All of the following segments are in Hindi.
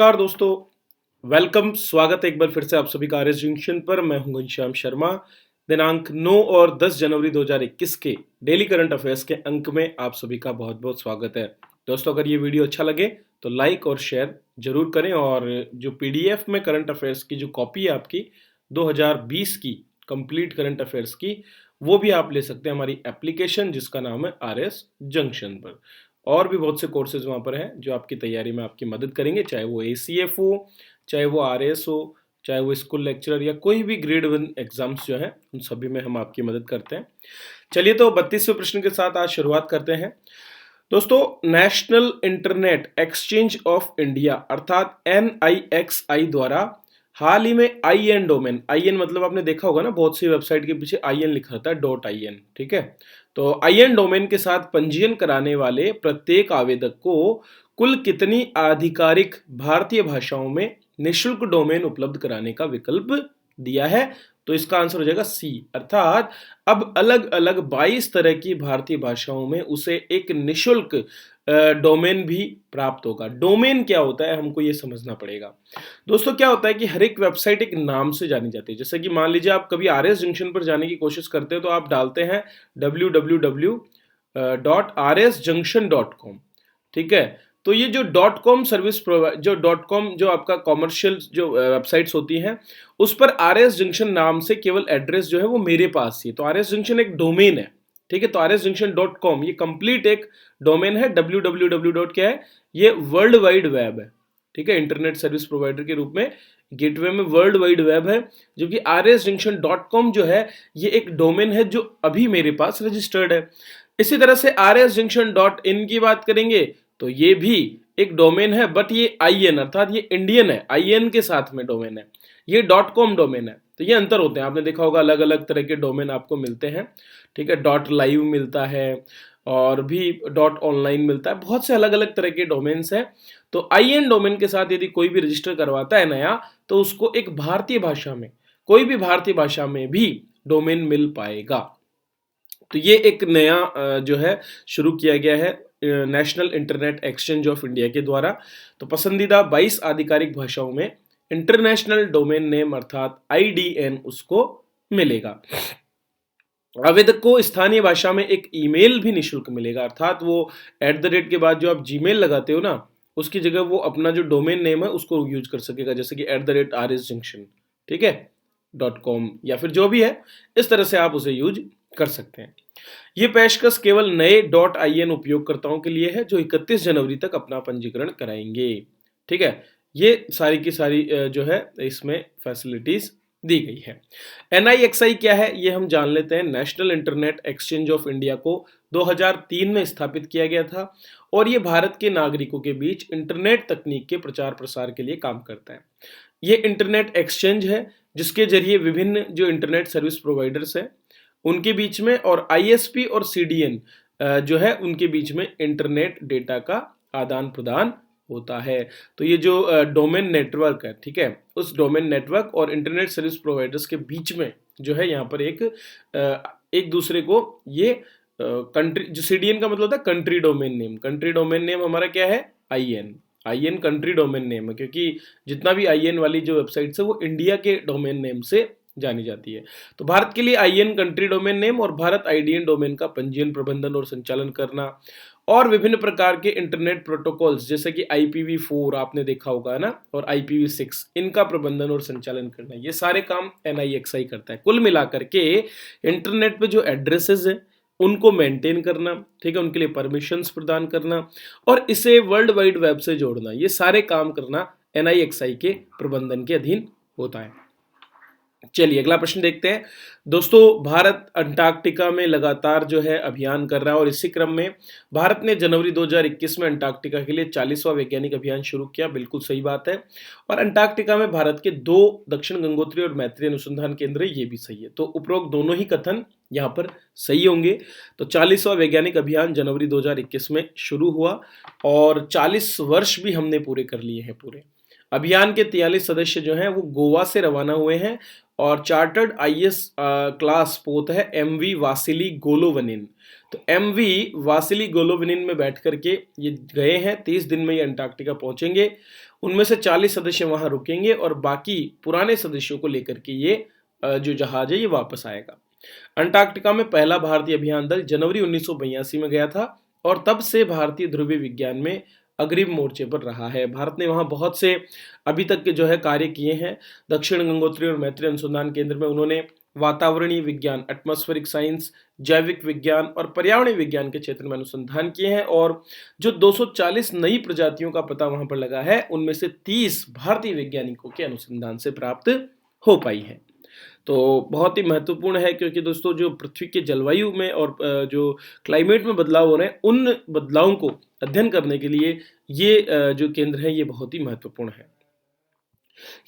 नमस्कार दोस्तों, वेलकम। स्वागत है एक बार फिर से आप सभी का आरएस जंक्शन पर। मैं हूं घनश्याम शर्मा। दिनांक 9 और 10 जनवरी 2021 के डेली करंट अफेयर्स के अंक में आप सभी का बहुत बहुत स्वागत है। दोस्तों, अगर ये वीडियो अच्छा लगे तो लाइक और शेयर जरूर करें, और जो पीडीएफ में करंट अफेयर्स की जो कॉपी है आपकी 2020 की कंप्लीट करंट अफेयर्स की, वो भी आप ले सकते हैं हमारी एप्लीकेशन जिसका नाम है आरएस जंक्शन पर। और भी बहुत से कोर्सेज वहाँ पर हैं जो आपकी तैयारी में आपकी मदद करेंगे, चाहे वो एसीएफ हो, चाहे वो आरएस हो, चाहे वो स्कूल लेक्चरर या कोई भी ग्रेड 1 एग्जाम्स जो हैं उन सभी में हम आपकी मदद करते हैं। चलिए, तो 32वें प्रश्न के साथ आज शुरुआत करते हैं। दोस्तों, national internet exchange of India अर्थात NIXI द्वारा हाल ही में IN डोमेन, IN मतलब आपने देखा होगा ना, बहुत सी वेबसाइट के पीछे IN लिखा रहता है, .in, ठीक है। तो IN डोमेन के साथ पंजीयन कराने वाले प्रत्येक आवेदक को कुल कितनी आधिकारिक भारतीय भाषाओं में निःशुल्क डोमेन उपलब्ध कराने का विकल्प दिया है? तो इसका आंसर हो जाएगा सी, अर्थात अब अलग अलग 22 तरह की भारतीय भाषाओं में उसे एक निःशुल्क डोमेन भी प्राप्त होगा। डोमेन क्या होता है हमको ये समझना पड़ेगा। दोस्तों, क्या होता है कि हर एक वेबसाइट एक नाम से जानी जाती है। जैसे कि मान लीजिए आप कभी आरएस जंक्शन पर जाने की कोशिश करते हो तो आप डालते हैं www.rsjunction.com, ठीक है। तो ये जो .com सर्विस प्रोवाइड, जो .com जो आपका कॉमर्शियल जो वेबसाइट्स होती हैं, उस पर आरएस जंक्शन नाम से केवल एड्रेस जो है वो मेरे पास ही है। तो आरएस जंक्शन एक डोमेन है, ठीक है। तो rsjunction.com ये कंप्लीट एक डोमेन है। www क्या है, ये वर्ल्ड वाइड वेब है, ठीक है। इंटरनेट सर्विस प्रोवाइडर के रूप में गेटवे में वर्ल्ड वाइड वेब है, जबकि rsjunction.com जो है ये एक डोमेन है जो अभी मेरे पास रजिस्टर्ड है। इसी तरह से rsjunction.in की बात करेंगे तो ये भी एक डोमेन है, बट ये IN अर्थात ये इंडियन है, IN के साथ में डोमेन है। ये .com डोमेन है। तो ये अंतर होते हैं, आपने देखा होगा अलग अलग तरह के डोमेन आपको मिलते हैं, ठीक है। .live मिलता है और भी .online मिलता है, बहुत से अलग अलग तरह के डोमेन्स हैं। तो IN डोमेन के साथ यदि कोई भी रजिस्टर करवाता है नया, तो उसको एक भारतीय भाषा में, कोई भी भारतीय भाषा में भी डोमेन मिल पाएगा। तो ये एक नया जो है शुरू किया गया है national internet exchange of India के द्वारा। तो पसंदीदा 22 आधिकारिक भाषाओं में इंटरनेशनल डोमेन नेम अर्थात IDN उसको मिलेगा। आवेदक को स्थानीय भाषा में एक ईमेल भी निःशुल्क मिलेगा, अर्थात वो @ के बाद जो आप जीमेल लगाते हो ना, उसकी जगह वो अपना जो डोमेन नेम है उसको यूज कर सकेगा, जैसे कि @rsjunction, ठीक है, .com या फिर जो भी है, इस तरह से आप उसे यूज कर सकते हैं। ये पेशकश केवल नए .in उपयोगकर्ताओं के लिए है जो 31 जनवरी तक अपना पंजीकरण कराएंगे, ठीक है। ये सारी की सारी जो है इसमें फैसिलिटीज दी गई है। NIXI क्या है ये हम जान लेते हैं। National internet exchange of India को 2003 में स्थापित किया गया था और ये भारत के नागरिकों के बीच इंटरनेट तकनीक के प्रचार प्रसार के लिए काम करता है। ये इंटरनेट एक्सचेंज है जिसके जरिए विभिन्न जो इंटरनेट सर्विस प्रोवाइडर्स हैं उनके बीच में और ISP और CDN जो है उनके बीच में इंटरनेट डेटा का आदान प्रदान होता है। तो ये जो डोमेन नेटवर्क है, ठीक है, उस डोमेन नेटवर्क और इंटरनेट सर्विस प्रोवाइडर्स के बीच में जो है यहाँ पर एक दूसरे को ये कंट्री, जो CDN का मतलब होता है country domain name, country domain name हमारा क्या है, IN कंट्री डोमेन नेम है, क्योंकि जितना भी IN वाली जो वेबसाइट्स है वो इंडिया के डोमेन नेम से जानी जाती है। तो भारत के लिए IN कंट्री डोमेन नेम और भारत IDN डोमेन का पंजीयन, प्रबंधन और संचालन करना और विभिन्न प्रकार के इंटरनेट प्रोटोकॉल्स जैसे कि IPv4 आपने देखा होगा ना, और IPv6 इनका प्रबंधन और संचालन करना, ये सारे काम NIXI करता है। कुल मिलाकर के इंटरनेट पे जो एड्रेसेस है उनको मेंटेन करना, ठीक है, उनके लिए परमिशंस प्रदान करना और इसे वर्ल्ड वाइड वेब से जोड़ना, ये सारे काम करना NIXI के प्रबंधन के अधीन होता है। चलिए अगला प्रश्न देखते हैं। दोस्तों, भारत अंटार्कटिका में लगातार जो है अभियान कर रहा है और इसी क्रम में भारत ने जनवरी 2021 में अंटार्कटिका के लिए 40वां वैज्ञानिक अभियान शुरू किया। बिल्कुल सही बात है। और अंटार्कटिका में भारत के 2 दक्षिण गंगोत्री और मैत्री अनुसंधान केंद्र, ये भी सही है। तो उपरोक्त दोनों ही कथन यहाँ पर सही होंगे। तो 40वां वैज्ञानिक अभियान जनवरी 2021 में शुरू हुआ और 40 वर्ष भी हमने पूरे कर लिए हैं। पूरे अभियान के 43 सदस्य जो हैं वो गोवा से रवाना हुए हैं और चार्टर्ड IS क्लास पोत है MV वासिली गोलोवनिन। तो MV वासिली गोलोवनिन में बैठ करके ये गए हैं, 30 दिन में ये अंटार्कटिका पहुंचेंगे उनमें से 40 सदस्य वहां रुकेंगे और बाकी पुराने सदस्यों को लेकर के ये जो जहाज है ये वापस आएगा। अंटार्कटिका में पहला भारतीय अभियान दल जनवरी 1982 में गया था और तब से भारतीय ध्रुवीय विज्ञान में अग्रिम मोर्चे पर रहा है। भारत ने वहां बहुत से अभी तक के जो है कार्य किए हैं। दक्षिण गंगोत्री और मैत्री अनुसंधान केंद्र में उन्होंने वातावरणीय विज्ञान, एटमॉस्फेरिक साइंस, जैविक विज्ञान और पर्यावरणीय विज्ञान के क्षेत्र में अनुसंधान किए हैं और जो 240 नई प्रजातियों का पता वहां पर लगा है, उनमें से 30 भारतीय वैज्ञानिकों के अनुसंधान से प्राप्त हो पाई है। तो बहुत ही महत्वपूर्ण है, क्योंकि दोस्तों जो पृथ्वी के जलवायु में और जो क्लाइमेट में बदलाव हो रहे हैं, उन बदलावों को अध्ययन करने के लिए ये जो केंद्र है ये बहुत ही महत्वपूर्ण है।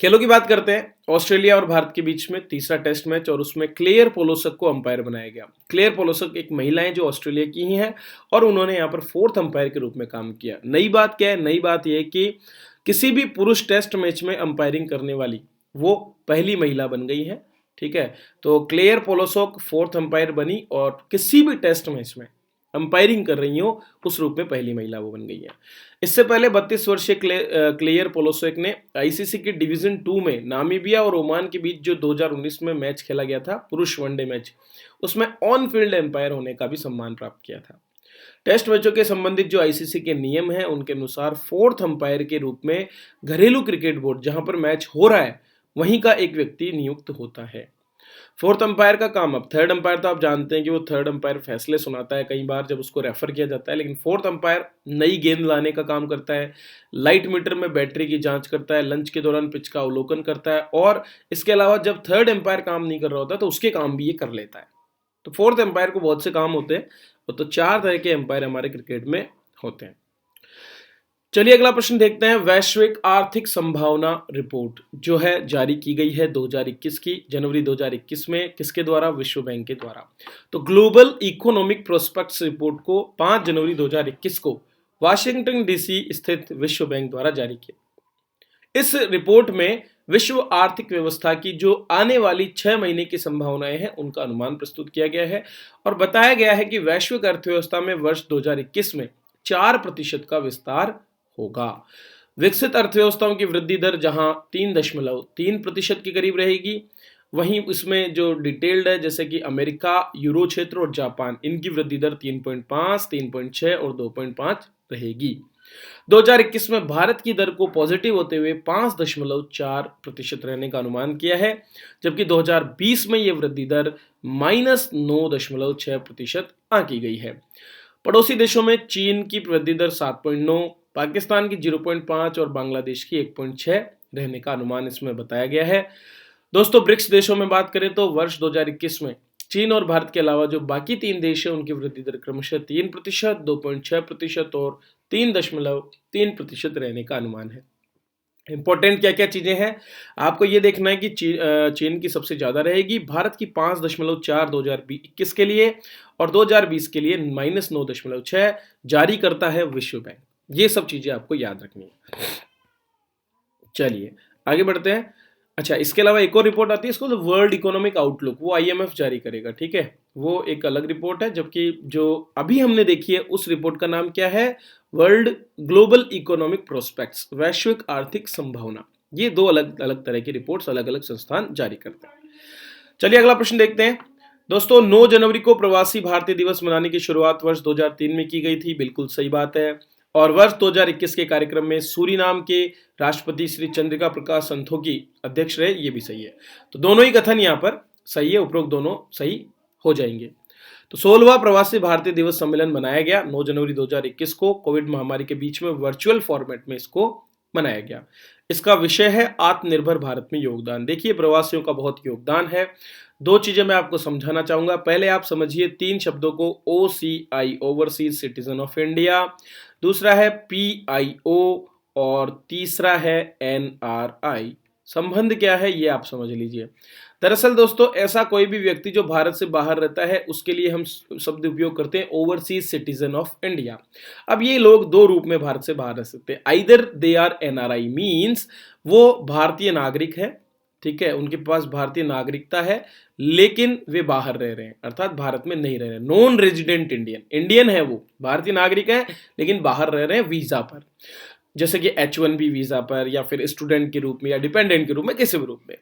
खेलों की बात करते हैं। ऑस्ट्रेलिया और भारत के बीच में तीसरा टेस्ट मैच और उसमें क्लेयर पोलोसक को अंपायर बनाया गया। क्लेयर पोलोसक एक महिला है जो ऑस्ट्रेलिया की ही है और उन्होंने यहाँ पर 4th अंपायर के रूप में काम किया। नई बात क्या है? नई बात यह है कि किसी भी पुरुष टेस्ट मैच में अंपायरिंग करने वाली वो पहली महिला बन गई है। ठीक है, तो क्लेयर पोलोसक 4th अंपायर बनी और किसी भी टेस्ट मैच में अंपायरिंग कर रही हो उस रूप में पहली महिला वो बन गई है। इससे पहले 32 वर्षीय क्लेयर पोलोसक ने आईसीसी के डिवीजन 2 में नामीबिया और ओमान के बीच जो 2019 में मैच खेला गया था, पुरुष वनडे मैच, उसमें ऑन फील्ड एम्पायर होने का भी सम्मान प्राप्त किया था। टेस्ट मैचों के संबंधित जो आईसीसी के नियम हैं उनके अनुसार 4th अंपायर के रूप में घरेलू क्रिकेट बोर्ड, जहां पर मैच हो रहा है वहीं का एक व्यक्ति नियुक्त होता है। 4th अंपायर का काम, अब 3rd अंपायर तो आप जानते हैं कि वो 3rd अंपायर फैसले सुनाता है कई बार जब उसको रेफर किया जाता है, लेकिन 4th अंपायर नई गेंद लाने का काम करता है, लाइट मीटर में बैटरी की जांच करता है, लंच के दौरान पिच का अवलोकन करता है और इसके अलावा जब 3rd अंपायर काम नहीं कर रहा होता तो उसके काम भी ये कर लेता है। तो 4th अंपायर को बहुत से काम होते हैं, तो 4 तरह के अंपायर हमारे क्रिकेट में होते हैं। चलिए अगला प्रश्न देखते हैं। वैश्विक आर्थिक संभावना रिपोर्ट जो है जारी की गई है 2021 की, जनवरी 2021 में, किसके द्वारा? विश्व बैंक के द्वारा। तो ग्लोबल इकोनॉमिक प्रोस्पेक्ट्स रिपोर्ट को 5 जनवरी 2021 को वाशिंगटन डीसी स्थित विश्व बैंक द्वारा जारी किया। इस रिपोर्ट में विश्व आर्थिक व्यवस्था की जो आने वाली 6 महीने की संभावनाएं हैं उनका अनुमान प्रस्तुत किया गया है और बताया गया है कि वैश्विक अर्थव्यवस्था में वर्ष 2021 में 4% का विस्तार होगा। विकसित अर्थव्यवस्थाओं की वृद्धि दर जहां 3.3% के करीब रहेगी, वहीं इसमें जो डिटेल्ड है जैसे कि अमेरिका, यूरो क्षेत्र और जापान, इनकी वृद्धि दर 3.5, 3.6 और 2.5 रहेगी। 2021 में भारत की दर को पॉजिटिव होते हुए 5.4% रहने का अनुमान किया है, जबकि 2020 में यह वृद्धि दर -9.6% आंकी गई है। पड़ोसी देशों में चीन की वृद्धि दर 7.9, पाकिस्तान की 0.5 और बांग्लादेश की 1.6 रहने का अनुमान इसमें बताया गया है। दोस्तों ब्रिक्स देशों में बात करें तो वर्ष 2021 में चीन और भारत के अलावा जो बाकी 3 देश है उनकी वृद्धि दर क्रमशः 3%, 2.6% और 3.3% रहने का अनुमान है। इंपॉर्टेंट क्या क्या चीजें हैं आपको ये देखना है कि चीन की सबसे ज्यादा रहेगी, भारत की 5.4 2021 के लिए और 2020 के लिए -9.6 जारी करता है विश्व बैंक। ये सब चीजें आपको याद रखनी है। चलिए आगे बढ़ते हैं। अच्छा, इसके अलावा एक और रिपोर्ट आती है, इसको तो वर्ल्ड इकोनॉमिक आउटलुक, वो आईएमएफ जारी करेगा। ठीक है, वो एक अलग रिपोर्ट है, जबकि जो अभी हमने देखी है उस रिपोर्ट का नाम क्या है? वर्ल्ड ग्लोबल इकोनॉमिक प्रोस्पेक्ट्स, वैश्विक आर्थिक संभावना। ये 2 अलग अलग तरह की रिपोर्ट्स अलग अलग संस्थान जारी करते हैं। चलिए अगला प्रश्न देखते हैं। दोस्तों 9 जनवरी को प्रवासी भारतीय दिवस मनाने की शुरुआत वर्ष 2003 में की गई थी, बिल्कुल सही बात है। और वर्ष 2021 के कार्यक्रम में सूरीनाम के राष्ट्रपति श्री चंद्रिका प्रकाश संतोखी अध्यक्ष रहे, ये भी सही है। तो दोनों ही कथन यहाँ पर सही है, उपरोक्त दोनों सही हो जाएंगे। तो 16वां प्रवासी भारतीय दिवस सम्मेलन मनाया गया 9 जनवरी 2021 को, कोविड महामारी के बीच में वर्चुअल फॉर्मेट में इसको मनाया गया। इसका विषय है आत्मनिर्भर भारत में योगदान। देखिए प्रवासियों का बहुत योगदान है। 2 चीजें मैं आपको समझाना चाहूंगा। पहले आप समझिए 3 शब्दों को, OCI overseas citizen of India, दूसरा है PIO और तीसरा है NRI। संबंध क्या है ये आप समझ लीजिए। दरअसल दोस्तों ऐसा कोई भी व्यक्ति जो भारत से बाहर रहता है उसके लिए हम शब्द उपयोग करते हैं ओवरसीज सिटीजन ऑफ इंडिया। अब ये लोग 2 रूप में भारत से बाहर रह सकते हैं। Either they are NRI means वो भारतीय नागरिक है, ठीक है, उनके पास भारतीय नागरिकता है लेकिन वे बाहर रह रहे हैं, अर्थात भारत में नहीं रह रहे हैं। नॉन रेजिडेंट इंडियन, इंडियन है वो, भारतीय नागरिक है लेकिन बाहर रह रहे हैं वीजा पर। जैसे कि H1B वीजा पर या फिर स्टूडेंट के रूप में या डिपेंडेंट के रूप में, किसी भी रूप में।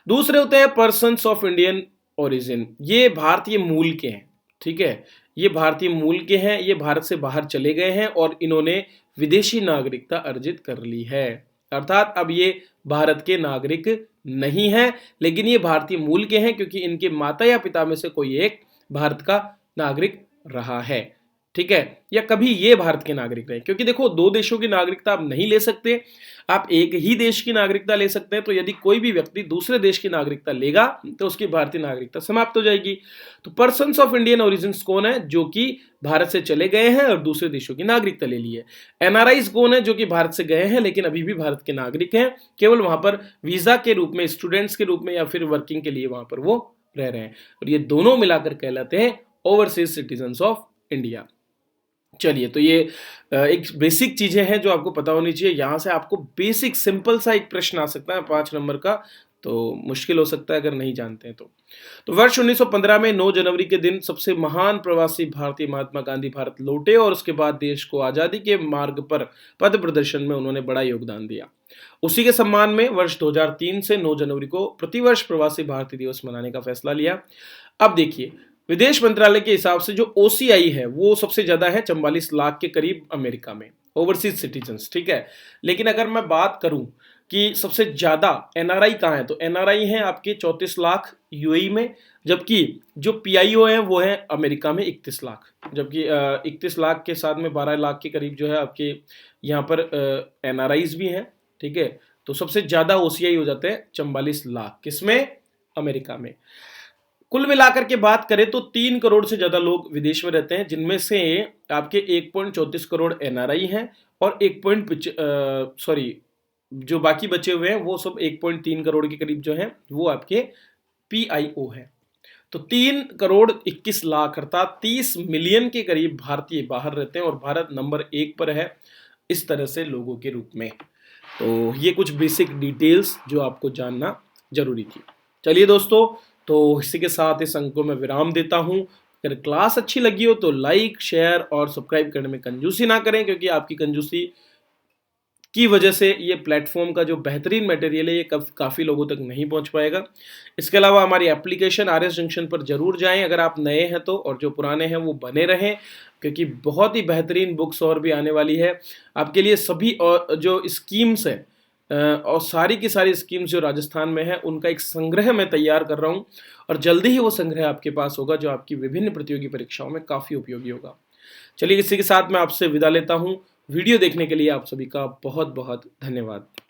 दूसरे होते हैं पर्सन्स ऑफ इंडियन ओरिजिन, ये भारतीय मूल के हैं, ठीक है, ये भारतीय मूल के हैं, ये भारत से बाहर चले गए हैं और इन्होंने विदेशी नागरिकता अर्जित कर ली है, अर्थात अब ये भारत के नागरिक नहीं है, लेकिन ये भारतीय मूल के हैं क्योंकि इनके माता या पिता में से कोई एक भारत का नागरिक रहा है, ठीक है, या कभी ये भारत के नागरिक रहे, क्योंकि देखो दो देशों की नागरिकता आप नहीं ले सकते, आप एक ही देश की नागरिकता ले सकते हैं। तो यदि कोई भी व्यक्ति दूसरे देश की नागरिकता लेगा तो उसकी भारतीय नागरिकता समाप्त हो जाएगी। तो पर्सन्स ऑफ इंडियन ओरिजिन कौन है? जो कि भारत से चले गए हैं और दूसरे देशों की नागरिकता ले ली है। एनआरआईज कौन है? जो कि भारत से गए हैं लेकिन अभी भी भारत के नागरिक हैं, केवल वहां पर वीजा के रूप में, स्टूडेंट्स के रूप में या फिर वर्किंग के लिए वहां पर वो रह रहे हैं, और ये दोनों मिलाकर कहलाते हैं ओवरसीज सिटीजन्स ऑफ इंडिया। चलिए, तो ये एक बेसिक चीजें हैं जो आपको पता होनी चाहिए। यहां से आपको बेसिक सिंपल सा एक प्रश्न आ सकता है 5 नंबर का, तो मुश्किल हो सकता है अगर नहीं जानते हैं तो वर्ष 1915 में 9 जनवरी के दिन सबसे महान प्रवासी भारतीय महात्मा गांधी भारत लौटे और उसके बाद देश को आजादी के मार्ग पर पथ प्रदर्शन में उन्होंने बड़ा योगदान दिया। उसी के सम्मान में वर्ष 2003 से 9 जनवरी को प्रतिवर्ष प्रवासी भारतीय दिवस मनाने का फैसला लिया। अब देखिए, विदेश मंत्रालय के हिसाब से जो ओसीआई है वो सबसे ज्यादा है 44 लाख के करीब अमेरिका में, ओवरसीज सिटीजन्स, ठीक है। लेकिन अगर मैं बात करूं कि सबसे ज्यादा एनआरआई कहाँ है, तो एनआरआई है आपके 34 लाख यूएई में, जबकि जो पीआईओ है वो है अमेरिका में 31 लाख, जबकि 31 लाख के साथ में 12 लाख के करीब जो है आपके यहाँ पर एनआरआईज भी हैं, ठीक है। तो सबसे ज्यादा ओसीआई हो जाते हैं 44 लाख, किसमें? अमेरिका में। कुल मिलाकर के बात करें तो 3 करोड़ से ज्यादा लोग विदेश में रहते हैं, जिनमें से आपके 1.34 करोड़ एनआरआई हैं और जो बाकी बचे हुए हैं वो सब 1.3 करोड़ के करीब जो है वो आपके पीआईओ है। तो 3 करोड़ 21 लाख अर्थात 30 मिलियन के करीब भारतीय बाहर रहते हैं और भारत नंबर 1 पर है इस तरह से लोगों के रूप में। तो ये कुछ बेसिक डिटेल्स जो आपको जानना जरूरी थी। चलिए दोस्तों, तो इसी के साथ इस अंक को मैं विराम देता हूं। अगर क्लास अच्छी लगी हो तो लाइक, शेयर और सब्सक्राइब करने में कंजूसी ना करें, क्योंकि आपकी कंजूसी की वजह से ये प्लेटफॉर्म का जो बेहतरीन मटेरियल है ये काफ़ी लोगों तक नहीं पहुंच पाएगा। इसके अलावा हमारी एप्लीकेशन आरएस जंक्शन पर जरूर जाएं अगर आप नए हैं तो, और जो पुराने हैं वो बने रहें, क्योंकि बहुत ही बेहतरीन बुक्स और भी आने वाली है आपके लिए। सभी और जो स्कीम्स है और सारी की सारी स्कीम्स जो राजस्थान में है उनका एक संग्रह मैं तैयार कर रहा हूँ, और जल्दी ही वो संग्रह आपके पास होगा जो आपकी विभिन्न प्रतियोगी परीक्षाओं में काफ़ी उपयोगी होगा। चलिए, इसी के साथ मैं आपसे विदा लेता हूँ। वीडियो देखने के लिए आप सभी का बहुत बहुत धन्यवाद।